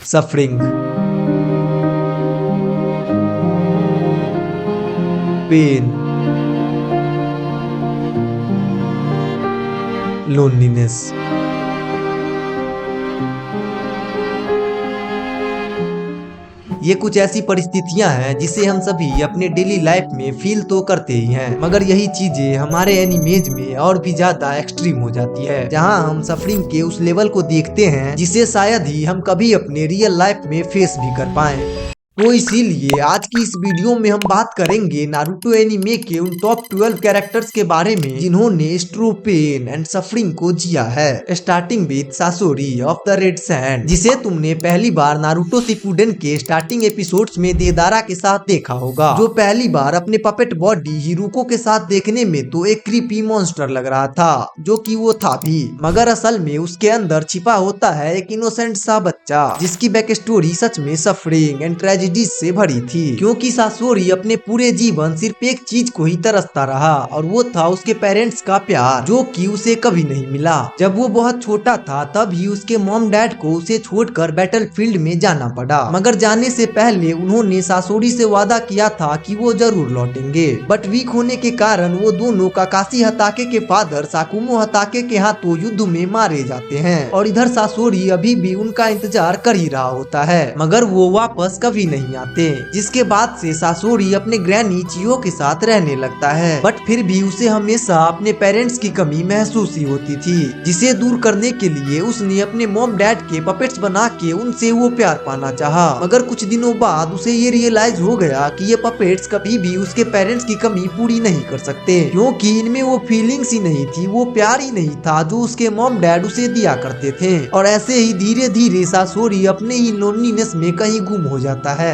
Suffering, pen, loneliness. ये कुछ ऐसी परिस्थितियां हैं जिसे हम सभी अपने डेली लाइफ में फील तो करते ही हैं, मगर यही चीजें हमारे एनिमेज में और भी ज्यादा एक्सट्रीम हो जाती है, जहां हम सफरिंग के उस लेवल को देखते हैं जिसे शायद ही हम कभी अपने रियल लाइफ में फेस भी कर पाए। तो इसीलिए आज की इस वीडियो में हम बात करेंगे नारुतो एनीमे के उन टॉप 12 कैरेक्टर्स के बारे में जिन्होंने ट्रू पेन एंड सफरिंग को जिया है। Starting with Sasori of the red sand, जिसे तुमने पहली बार नारुतो शिपुडेन के स्टार्टिंग एपिसोड्स में देदारा के साथ देखा होगा, जो पहली बार अपने पपेट बॉडी हिरुको के साथ देखने में तो एक क्रीपी मॉन्स्टर लग रहा था, जो कि वो था भी, मगर असल में उसके अंदर छिपा होता है एक इनोसेंट सा बच्चा जिसकी बैक स्टोरी सच में सफरिंग एंड ट्रेजेडी से भरी थी, क्योंकि सासोरी अपने पूरे जीवन सिर्फ एक चीज को ही तरसता रहा और वो था उसके पेरेंट्स का प्यार, जो कि उसे कभी नहीं मिला। जब वो बहुत छोटा था तब ही उसके मॉम डैड को उसे छोड़कर बैटलफील्ड में जाना पड़ा, मगर जाने से पहले उन्होंने सासोरी से वादा किया था कि वो जरूर लौटेंगे। बट वीक होने के कारण वो दोनों काकाशी हताके के फादर साकुमो हताके के हाथों युद्ध में मारे जाते हैं, और इधर सासोरी अभी भी उनका इंतजार कर ही रहा होता है, मगर वो वापस कभी नहीं आते, जिसके बाद से सासोरी अपने ग्रैनी चियो के साथ रहने लगता है। बट फिर भी उसे हमेशा अपने पेरेंट्स की कमी महसूस ही होती थी, जिसे दूर करने के लिए उसने अपने मॉम डैड के पपेट्स बना के उनसे वो प्यार पाना चाहा, मगर कुछ दिनों बाद उसे ये रियलाइज हो गया कि ये पपेट्स कभी भी उसके पेरेंट्स की कमी पूरी नहीं कर सकते, क्योंकि इनमें वो फीलिंग्स ही नहीं थी, वो प्यार ही नहीं था जो उसके मॉम डैड उसे दिया करते थे। और ऐसे ही धीरे धीरे सासोरी अपने ही लोनलीनेस में कहीं गुम हो जाता है,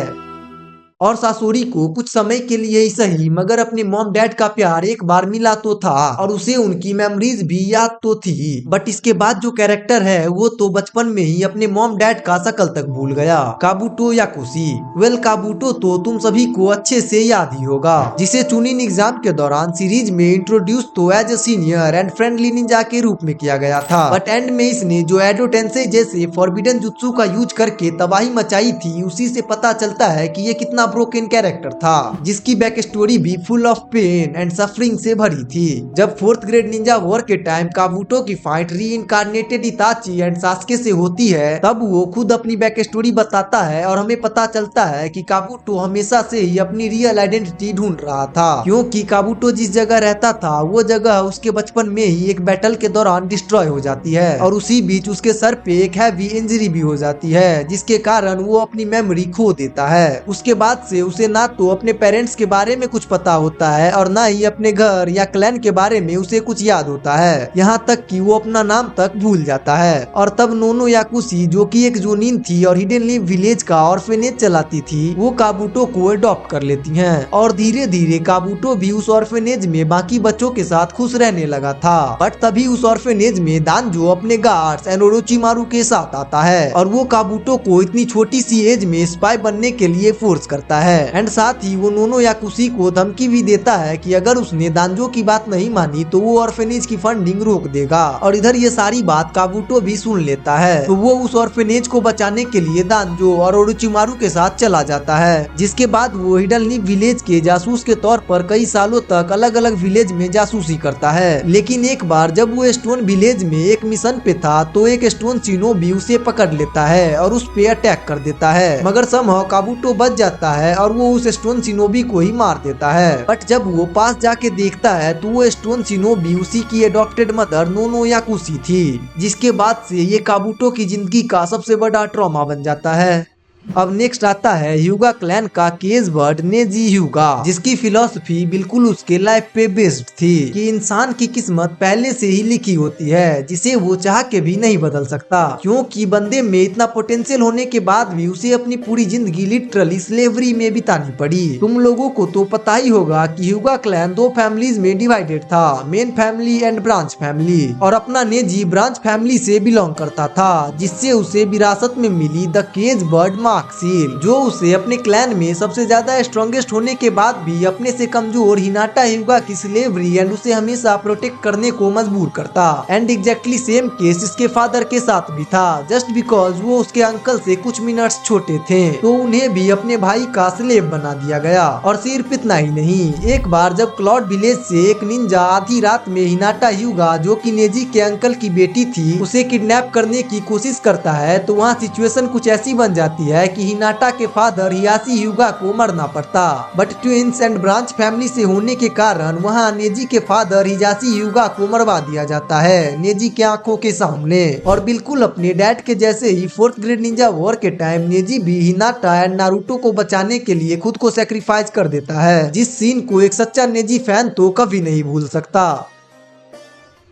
और सासोरी को कुछ समय के लिए ही सही मगर अपने मॉम डैड का प्यार एक बार मिला तो था, और उसे उनकी मेमोरीज भी याद तो थी। बट इसके बाद जो कैरेक्टर है वो तो बचपन में ही अपने मॉम डैड का शकल तक भूल गया, काबूटो याकुशी। वेल, काबूटो तो तुम सभी को अच्छे से याद ही होगा, जिसे चुनिन एग्जाम के दौरान सीरीज में इंट्रोड्यूस तो as a senior and friendly ninja के रूप में किया गया था, बट एंड में इसने जो एडो टेंसेई जैसे फॉरबिडन जुत्सु का यूज करके तबाही मचाई थी, उसी से पता चलता है कि ये कितना ब्रोकन कैरेक्टर था, जिसकी बैक स्टोरी भी full of pain and suffering से भरी थी। जब 4th ग्रेड निंजा वॉर के टाइम काबूटो की fight reincarnated Itachi and Sasuke से होती है, तब वो खुद अपनी बैक स्टोरी बताता है और हमें पता चलता है कि काबूटो हमेशा से ही अपनी रियल आइडेंटिटी ढूंढ रहा था, क्योंकि काबूटो जिस जगह रहता था वो जगह उसके बचपन में ही एक बैटल के दौरान डिस्ट्रॉय हो जाती है, और उसी बीच उसके सर पे एक हैवी इंजरी भी हो जाती है, जिसके कारण वो अपनी मेमोरी खो देता है। उसके बाद से उसे ना तो अपने पेरेंट्स के बारे में कुछ पता होता है और ना ही अपने घर या क्लैन के बारे में उसे कुछ याद होता है, यहाँ तक कि वो अपना नाम तक भूल जाता है। और तब नोनो याकुशी, जो कि एक जोनिन थी और हिडन लीफ विलेज का ऑर्फेनेज चलाती थी, वो काबूटो को अडॉप्ट कर लेती हैं, और धीरे धीरे काबूटो भी उस ऑर्फेनेज में बाकी बच्चों के साथ खुश रहने लगा था। बट तभी उस ऑर्फेनेज में दानजो अपने गार्ड्स एंड ओरोचिमारू के साथ आता है, और वो काबूटो को इतनी छोटी सी एज में स्पाई बनने के लिए फोर्स करता है, एंड साथ ही वो नोनो याकुशी को धमकी भी देता है कि अगर उसने दानजो की बात नहीं मानी तो वो ऑर्फेनेज की फंडिंग रोक देगा। और इधर ये सारी बात काबूटो भी सुन लेता है, तो वो उस ऑर्फेनेज को बचाने के लिए दानजो और ओरोचिमारू के साथ चला जाता है, जिसके बाद वो हिडन लीफ विलेज के जासूस के तौर पर कई सालों तक अलग अलग विलेज में जासूसी करता है। लेकिन एक बार जब वो स्टोन विलेज में एक मिशन पे था तो एक स्टोन शिनोबी उसे पकड़ लेता है और उस पे अटैक कर देता है, मगर समहाउ काबूटो बच जाता है और वो उस स्टोन शिनोबी को ही मार देता है। बट जब वो पास जाके देखता है तो वो स्टोन शिनोबी उसी की एडॉप्टेड मदर नोनो याकुशी थी, जिसके बाद से ये काबूटो की जिंदगी का सबसे बड़ा ट्रॉमा बन जाता है। अब नेक्स्ट आता है ह्यूगा क्लैन का केज वर्ड नेजी ह्यूगा, जिसकी फिलॉसफी बिल्कुल उसके लाइफ पे बेस्ड थी कि इंसान की किस्मत पहले से ही लिखी होती है, जिसे वो चाह के भी नहीं बदल सकता, क्योंकि बंदे में इतना पोटेंशियल होने के बाद भी उसे अपनी पूरी जिंदगी लिटरली स्लेवरी में बितानी पड़ी। तुम लोगों को तो पता ही होगा कि ह्यूगा क्लैन 2 फैमिलीज में डिवाइडेड था, main family and branch family, और अपना नेजी ब्रांच फैमिली से बिलोंग करता था, जिससे उसे विरासत में मिली द केज बर्ड खतरनाक सील, जो उसे अपने क्लैन में सबसे ज्यादा स्ट्रॉन्गेस्ट होने के बाद भी अपने से कमजोर हिनाटा ह्यूगा की स्लेवरी एंड उसे हमेशा प्रोटेक्ट करने को मजबूर करता। एंड एग्जैक्टली सेम केस इसके फादर के साथ भी था। जस्ट बिकॉज वो उसके अंकल से कुछ मिनट्स छोटे थे तो उन्हें भी अपने भाई का स्लेव बना दिया गया। और सिर्फ इतना ही नहीं, एक बार जब क्लॉड विलेज से एक निंजा आधी रात में हिनाटा ह्यूगा जो कि नेजी के अंकल की बेटी थी उसे किडनैप करने की कोशिश करता है तो वहाँ सिचुएशन कुछ ऐसी बन जाती है कि हिनाटा के फादर हियाशी ह्यूगा को मरना पड़ता। But twins and branch family से होने के कारण वहाँ नेजी के फादर हियाशी ह्यूगा को मरवा दिया जाता है नेजी के आंखों के सामने। और बिल्कुल अपने डैड के जैसे ही 4th ग्रेड निंजा वॉर के टाइम नेजी भी हिनाटा एंड नारुतो को बचाने के लिए खुद को सेक्रीफाइस कर देता है, जिस सीन को एक सच्चा नेजी फैन तो कभी नहीं भूल सकता।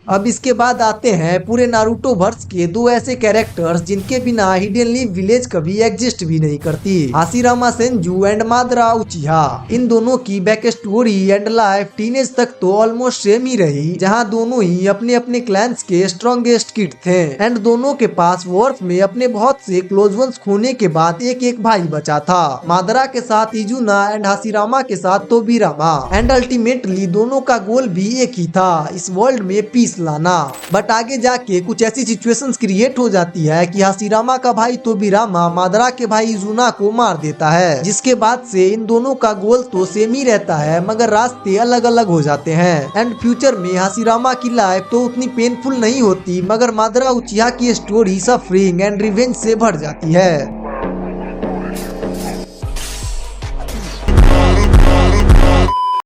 अब इसके बाद आते हैं पूरे नारुतो वर्स के दो ऐसे कैरेक्टर्स जिनके बिना हिडन लीफ विलेज कभी एग्जिस्ट भी नहीं करती, हाशिरामा सेंजू एंड मादरा उचिहा। इन दोनों की back story and life teenage तक तो ऑलमोस्ट सेम ही रही, जहां दोनों ही अपने अपने क्लैंस के स्ट्रॉन्गेस्ट किड थे एंड दोनों के पास वॉर्फ में अपने बहुत से क्लोज वंस खोने के बाद एक एक भाई बचा था, मादरा के साथ इजुना एंड हाशिरामा के साथ तोबिरामा। एंड अल्टीमेटली दोनों का गोल भी एक ही था, इस वर्ल्ड में पीस लाना। बट आगे जाके कुछ ऐसी सिचुएशंस क्रिएट हो जाती है कि हाशिरामा का भाई तोबिरामा मादरा के भाई इजुना को मार देता है, जिसके बाद से इन दोनों का गोल तो सेम ही रहता है मगर रास्ते अलग अलग हो जाते हैं। एंड फ्यूचर में हाशिरामा की लाइफ तो उतनी पेनफुल नहीं होती मगर मादरा उचिहा की स्टोरी सफरिंग एंड रिवेंज से भर जाती है।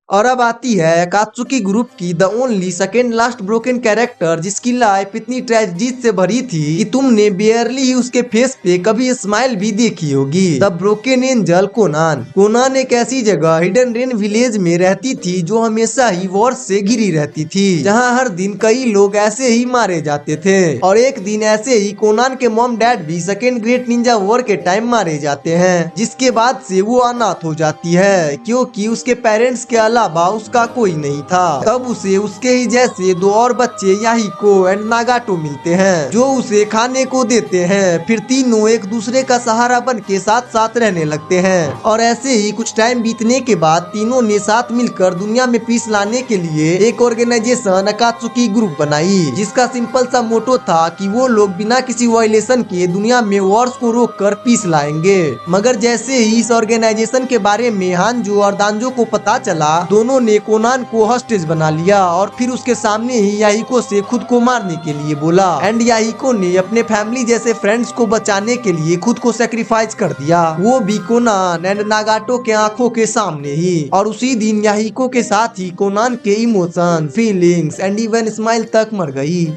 और अब आती है अकात्सुकी ग्रुप की the only second last broken character जिसकी लाइफ इतनी ट्रेजेडी से भरी थी कि तुमने बेयरली ही उसके फेस पे कभी स्माइल भी देखी होगी। The broken angel Connon. Connon एक ऐसी जगह हिडन रेन विलेज में रहती थी जो हमेशा ही वॉर से घिरी रहती थी, जहाँ हर दिन कई लोग ऐसे ही मारे जाते थे। और एक दिन ऐसे ही कोनान के मॉम डैड भी सेकेंड ग्रेट निंजा वॉर के टाइम मारे जाते हैं, जिसके बाद से वो अनाथ हो जाती है क्योंकि उसके पेरेंट्स के अलावा उसका कोई नहीं था। तब उसे उसके ही जैसे दो और बच्चे याहिको एंड नागाटो मिलते हैं जो उसे खाने को देते हैं। फिर तीनों एक दूसरे का सहारा बन के साथ साथ रहने लगते हैं। और ऐसे ही कुछ टाइम बीतने के बाद तीनों ने साथ मिलकर दुनिया में पीस लाने के लिए एक ऑर्गेनाइजेशन अकात्सुकी ग्रुप बनाई, जिसका सिंपल सा मोटो था कि वो लोग बिना किसी वायलेशन के दुनिया में वॉर्स को रोक कर पीस लाएंगे। मगर जैसे ही इस ऑर्गेनाइजेशन के बारे में हांजो और दांजो को पता चला, दोनों ने कोनान को हॉस्टेज बना लिया और फिर उसके सामने ही याहिको से खुद को मारने के लिए बोला। एंड याहिको ने अपने फैमिली जैसे फ्रेंड्स को बचाने के लिए खुद को सेक्रीफाइस कर दिया, वो भी कोनान एंड नागाटो के आंखों के सामने ही। और उसी दिन याहिको के साथ ही कोनान के emotion, feelings and even smile तक मर गई।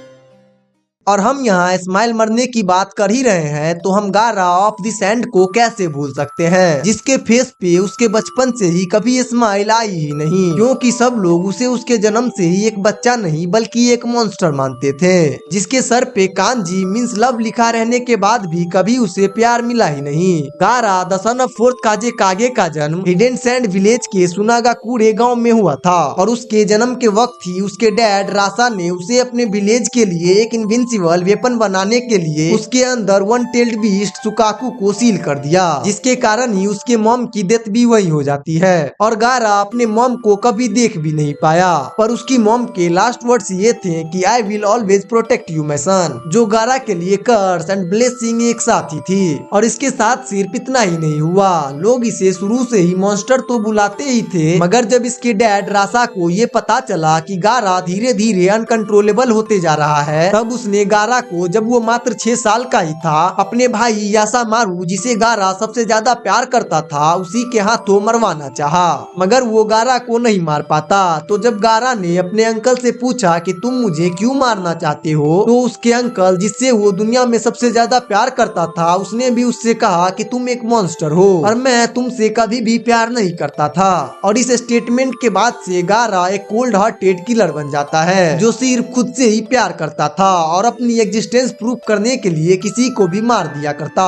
और हम यहाँ स्माइल मरने की बात कर ही रहे हैं तो हम गारा ऑफ द सैंड को कैसे भूल सकते हैं, जिसके फेस पे उसके बचपन से ही कभी स्माइल आई ही नहीं, क्योंकि सब लोग उसे उसके जन्म से ही एक बच्चा नहीं बल्कि एक मॉन्स्टर मानते थे, जिसके सर पे कांजी मींस लव लिखा रहने के बाद भी कभी उसे प्यार मिला ही नहीं। गारा द सन ऑफ 4th काजे कागे का जन्म हिडन सैंड विलेज के सुनागाकुरे गाँव में हुआ था और उसके जन्म के वक्त ही उसके डैड रासा ने उसे अपने विलेज के लिए एक इनविंसिबल वेपन बनाने के लिए उसके अंदर वन टेल्ड बीस्ट सुकाकू को सील कर दिया, जिसके कारण ही उसके मॉम की डेथ भी वही हो जाती है। और गारा अपने मॉम को कभी देख भी नहीं पाया, पर उसकी मॉम के लास्ट वर्ड्स ये थे कि I will always protect you my son, जो गारा के लिए कर्स एंड ब्लेसिंग एक साथ ही थी। और इसके साथ सिर्फ इतना ही नहीं हुआ, लोग इसे शुरू से ही मॉन्स्टर तो बुलाते ही थे, मगर जब इसके डैड रासा को ये पता चला कि गारा धीरे धीरे अनकंट्रोलेबल होते जा रहा है, तब उसने गारा को, जब वो मात्र 6 साल का ही था, अपने भाई यासामारू जिसे गारा सबसे ज्यादा प्यार करता था उसी के हाथों मरवाना चाहा। मगर वो गारा को नहीं मार पाता। तो जब गारा ने अपने अंकल से पूछा कि तुम मुझे क्यों मारना चाहते हो, तो उसके अंकल जिससे वो दुनिया में सबसे ज्यादा प्यार करता था उसने भी उससे कहा कि तुम एक मॉन्स्टर हो और मैं तुमसे कभी भी प्यार नहीं करता था। और इस स्टेटमेंट के बाद से गारा एक कोल्ड हार्टेड किलर बन जाता है जो सिर्फ खुद से ही प्यार करता था और अपनी एग्जिस्टेंस प्रूव करने के लिए किसी को भी मार दिया करता।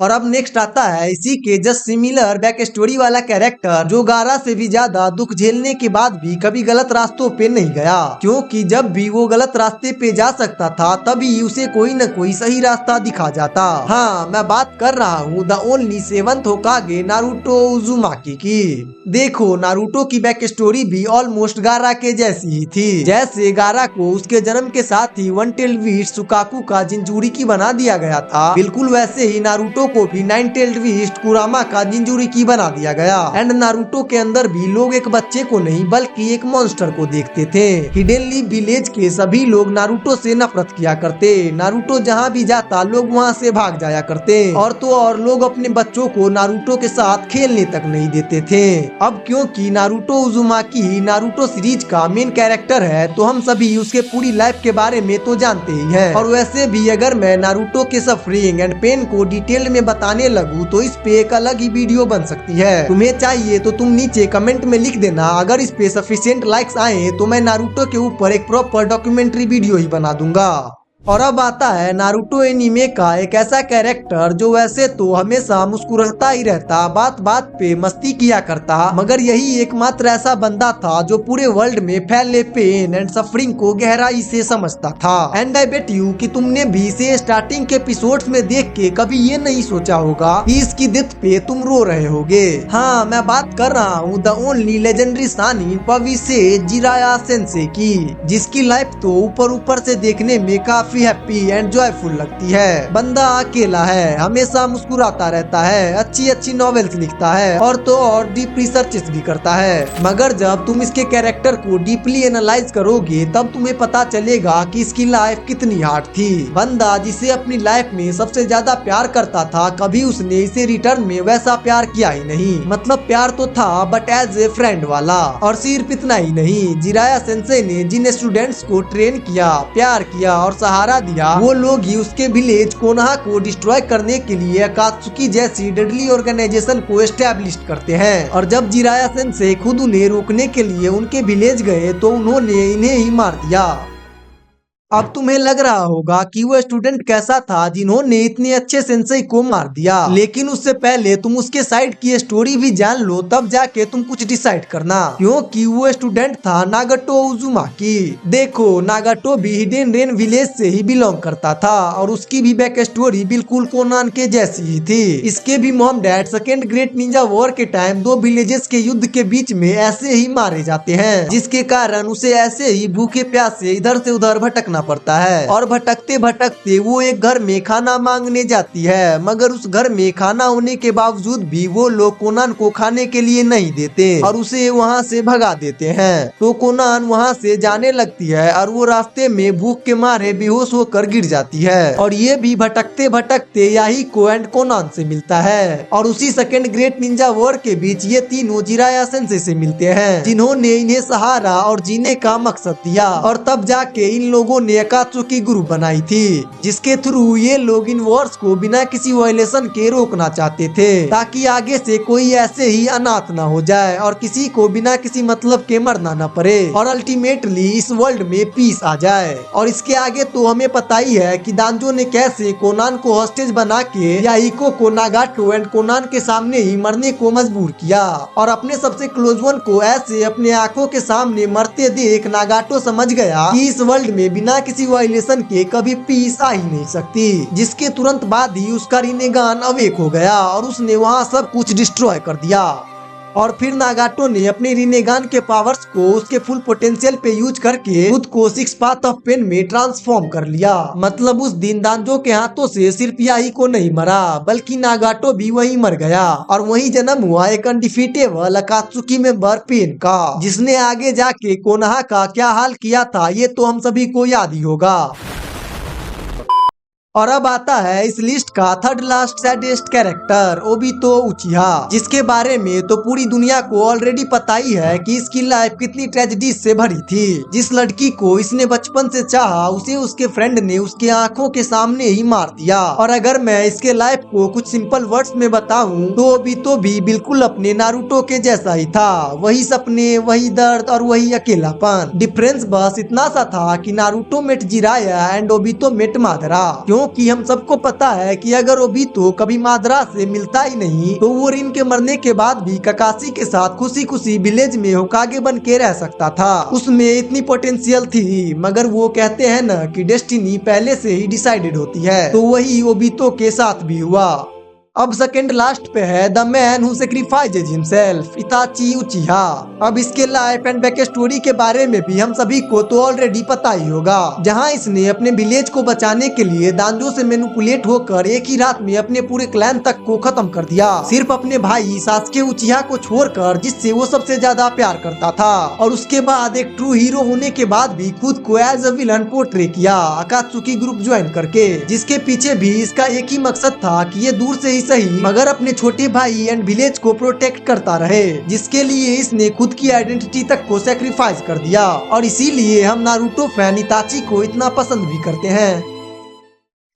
और अब नेक्स्ट आता है इसी के जस्ट सिमिलर बैक स्टोरी वाला कैरेक्टर जो गारा से भी ज्यादा दुख झेलने के बाद भी कभी गलत रास्तों पे नहीं गया, क्योंकि जब भी वो गलत रास्ते पे जा सकता था तभी उसे कोई न कोई सही रास्ता दिखा जाता। हाँ, मैं बात कर रहा हूँ द ओनली सेवंथ होकागे नारुतो उजुमाकी की। देखो, नारुतो की बैक स्टोरी भी ऑलमोस्ट गारा के जैसी ही थी। जैसे गारा को उसके जन्म के साथ ही वन टेल्ड बीस्ट सुकाकू का जिंजुरिकी बना दिया गया था, बिल्कुल वैसे ही नारुतो को भी नाइन टेल्ड बीस्ट कुरामा का जिंजुरिकी बना दिया गया। एंड नारुतो के अंदर भी लोग एक बच्चे को नहीं बल्कि एक मॉन्स्टर को देखते थे। हिडेनली विलेज के सभी लोग नारुतो से नफरत किया करते। नारुतो जहाँ भी जाता लोग वहाँ से भाग जाया करते, और तो और लोग अपने बच्चों को नारुतो के साथ खेलने तक नहीं देते थे। अब क्योंकि नारुतो उजुमाकी ही नारुतो सीरीज का मेन कैरेक्टर है तो हम सभी उसके पूरी लाइफ के बारे में तो जानते ही हैं। और वैसे भी अगर मैं नारुतो के सफरिंग एंड पेन को डिटेल में बताने लगूं तो इस पे एक अलग ही वीडियो बन सकती है। तुम्हें चाहिए तो तुम नीचे कमेंट में लिख देना, अगर इस पे सफिशिएंट लाइक्स आए तो मैं नारुतो के ऊपर एक प्रॉपर डॉक्यूमेंट्री वीडियो ही बना दूंगा। और अब आता है नारुतो एनीमे का एक ऐसा कैरेक्टर जो वैसे तो हमेशा मुस्कुराता ही रहता, बात बात पे मस्ती किया करता, मगर यही एकमात्र ऐसा बंदा था जो पूरे वर्ल्ड में फैले पेन एंड सफरिंग को गहराई से समझता था। एंड आई बेट यू कि तुमने भी इसे स्टार्टिंग के एपिसोड्स में देख के कभी ये नहीं सोचा होगा कि इसकी डेथ पे तुम रो रहे होगे। हाँ, मैं बात कर रहा हूँ द ओनली लेजेंडरी सानी पविसे जिराया सेंसे की, जिसकी लाइफ तो ऊपर ऊपर से देखने में काफी हैप्पी एंड जॉयफुल लगती है। बंदा अकेला है, हमेशा मुस्कुराता रहता है, अच्छी अच्छी नॉवेल्स लिखता है और तो और डीप रिसर्चेस भी करता है। मगर जब तुम इसके कैरेक्टर को डीपली एनालाइज करोगे तब तुम्हें पता चलेगा कि इसकी लाइफ कितनी हार्ड थी। बंदा जिसे अपनी लाइफ में सबसे ज्यादा प्यार करता था, कभी उसने इसे रिटर्न में वैसा प्यार किया ही नहीं। मतलब प्यार तो था बट एज ए फ्रेंड वाला। और सिर्फ इतना ही नहीं, जिराया सेंसे ने जिन स्टूडेंट्स को ट्रेन किया, प्यार किया और सहारा दिया, वो लोग ही उसके विलेज कोनोहा को डिस्ट्रॉय करने के लिए अकात्सुकी जैसी डेडली ऑर्गेनाइजेशन को एस्टेब्लिश करते हैं। और जब जिराया सेंसे खुद उन्हें रोकने के लिए उनके विलेज गए तो उन्होंने इन्हें ही मार दिया। अब तुम्हें लग रहा होगा कि वो स्टूडेंट कैसा था जिन्होंने इतने अच्छे सेंसेई को मार दिया, लेकिन उससे पहले तुम उसके साइड की स्टोरी भी जान लो, तब जाके तुम कुछ डिसाइड करना, क्योंकि वो स्टूडेंट था नागाटो उजुमाकी। देखो, नागाटो भी हिडेन रेन विलेज से ही बिलोंग करता था और उसकी भी बैक स्टोरी बिल्कुल कोनान के जैसी ही थी। इसके भी mom dad second great Ninja war के टाइम दो विलेजेस के युद्ध के बीच में ऐसे ही मारे जाते हैं, जिसके कारण उसे ऐसे ही भूखे प्यासे इधर से उधर भटकना पड़ता है। और भटकते भटकते वो एक घर में खाना मांगने जाती है, मगर उस घर में खाना होने के बावजूद भी वो लोग कोनान को खाने के लिए नहीं देते और उसे वहाँ से भगा देते हैं। तो कोनान वहाँ से जाने लगती है और वो रास्ते में भूख के मारे बेहोश होकर गिर जाती है। और ये भी भटकते भटकते याहिको एंड कोनान से मिलता है। और उसी सेकेंड ग्रेट निंजा वॉर के बीच ये तीनों जिराया सेंसे से मिलते हैं, जिन्होंने इन्हें सहारा और जीने का मकसद दिया। और तब जाके इन लोगों ने अकात्सुकी ग्रुप बनाई थी, जिसके थ्रू ये लोग इन वॉर्स को बिना किसी वायलेशन के रोकना चाहते थे, ताकि आगे से कोई ऐसे ही अनाथ ना हो जाए और किसी को बिना किसी मतलब के मरना न पड़े और अल्टीमेटली इस वर्ल्ड में पीस आ जाए। और इसके आगे तो हमें पता ही है कि दांजो ने कैसे कोनान को हॉस्टेज बना के याहिको को नागाटो एंड कोनान के सामने ही मरने को मजबूर किया। और अपने सबसे क्लोज वन को ऐसे अपने आंखों के सामने मरते देख नागाटो समझ गया कि इस वर्ल्ड में बिना किसी वायलेशन के कभी पीस आ ही नहीं सकती, जिसके तुरंत बाद ही उसका रिनेगान अवेक हो गया और उसने वहाँ सब कुछ डिस्ट्रॉय कर दिया। और फिर नागाटो ने अपने रिनेगान के पावर्स को उसके फुल पोटेंशियल पे यूज करके खुद को सिक्स पाथ ऑफ पेन में ट्रांसफॉर्म कर लिया। मतलब उस दिन दांजो के हाथों से सिर्फ याहिको नहीं मरा, बल्कि नागाटो भी वही मर गया और वही जन्म हुआ एक अनडिफीटेबल अकात्सुकी मेंबर पेन का, जिसने आगे जाके कोनोहा का क्या हाल किया था ये तो हम सभी को याद ही होगा। और अब आता है इस लिस्ट का third last saddest character Obito उचिहा, जिसके बारे में तो पूरी दुनिया को ऑलरेडी पता ही है कि इसकी लाइफ कितनी ट्रेजेडी से भरी थी। जिस लड़की को इसने बचपन से चाहा उसे उसके फ्रेंड ने उसके आंखों के सामने ही मार दिया। और अगर मैं इसके लाइफ को कुछ सिंपल वर्ड्स में बताऊं तो ओबितो भी बिल्कुल अपने नारुतो के जैसा ही था, वही सपने, वही दर्द और वही अकेलापन। डिफरेंस बस इतना सा था कि Naruto met Jiraiya and Obito met Madara, क्योंकि हम सबको पता है कि अगर ओबीतो कभी मादरा से मिलता ही नहीं तो वो रिन के मरने के बाद भी काकाशी के साथ खुशी खुशी विलेज में होकागे बन के रह सकता था। उसमें इतनी पोटेंशियल थी, मगर वो कहते हैं ना कि डेस्टिनी पहले से ही डिसाइडेड होती है, तो वही ओबीतो के साथ भी हुआ। अब सेकंड लास्ट पे है the man who sacrifices himself, इताची उचिहा। अब इसके लाइफ एंड बैक स्टोरी के बारे में भी हम सभी को तो ऑलरेडी पता ही होगा, जहां इसने अपने विलेज को बचाने के लिए दांजो से मैनिपुलेट होकर एक ही रात में अपने पूरे क्लैन तक को खत्म कर दिया, सिर्फ अपने भाई सासुके उचिहा को छोड़कर, जिससे वो सबसे ज्यादा प्यार करता था। और उसके बाद एक ट्रू हीरो होने के बाद भी खुद को एज अ विलन पोर्ट्रे किया अकात्सुकी ग्रुप ज्वाइन करके, जिसके पीछे भी इसका एक ही मकसद था कि ये दूर से सही मगर अपने छोटे भाई एंड विलेज को प्रोटेक्ट करता रहे, जिसके लिए इसने खुद की आइडेंटिटी तक को सैक्रिफाइस कर दिया। और इसीलिए हम नारुतो फैन इताची को इतना पसंद भी करते हैं।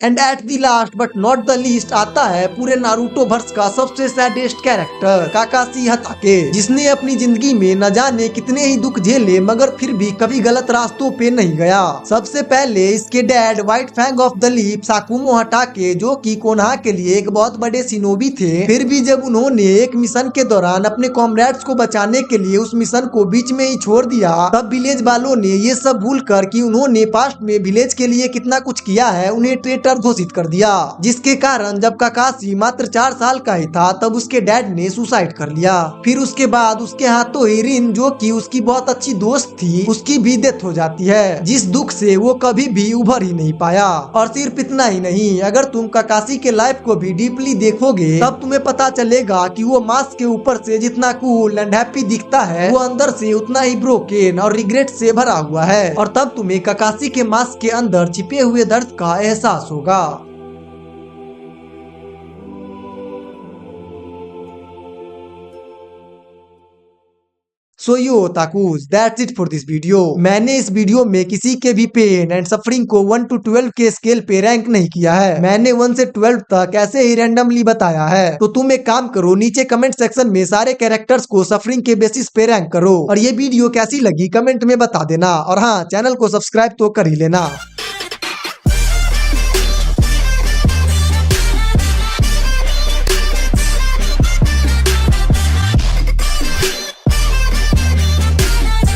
And at the last but not the least आता है पूरे नारुतो वर्स का सबसे सैडेस्ट कैरेक्टर काकाशी हताके, जिसने अपनी जिंदगी में न जाने कितने ही दुख झेले मगर फिर भी कभी गलत रास्तों पे नहीं गया। सबसे पहले इसके dad white fang of the leaf Sakumo Hatake, जो कि कोनहा के लिए एक बहुत बड़े सिनोबी थे, फिर भी जब उन्होंने एक मिशन के दौरान अपने कॉमरेड्स को बचाने के लिए उस मिशन को बीच में ही छोड़ दिया, तब विलेज वालों ने ये सब भूल कर कि उन्होंने पास्ट में विलेज के लिए कितना कुछ किया है, उन्हें ट्रेटर घोषित कर दिया, जिसके कारण जब काकाशी मात्र 4 साल का ही था तब उसके डैड ने सुसाइड कर लिया। फिर उसके बाद उसके हाथों ही रिन, जो कि उसकी बहुत अच्छी दोस्त थी, उसकी भी डेथ हो जाती है, जिस दुख से वो कभी भी उभर ही नहीं पाया। और सिर्फ इतना ही नहीं, अगर तुम काकाशी के लाइफ को भी डीपली देखोगे तब तुम्हें पता चलेगा कि वो मास्क के ऊपर से जितना कूल एंड हैप्पी दिखता है, वो अंदर से उतना ही ब्रोकन और रिग्रेट से भरा हुआ है। और तब तुम्हें काकाशी के मास्क के अंदर छिपे हुए दर्द का एहसास होगा। So yo otakus, that's it for this video. मैंने इस वीडियो में किसी के भी पेन एंड सफरिंग को 1 to 12 के स्केल पे रैंक नहीं किया है। मैंने 1 से 12 तक ऐसे ही रैंडमली बताया है। तो तुम एक काम करो, नीचे कमेंट सेक्शन में सारे कैरेक्टर्स को सफरिंग के बेसिस पे रैंक करो। और ये वीडियो कैसी लगी कमेंट में बता देना। और हाँ, चैनल को सब्सक्राइब तो कर ही लेना।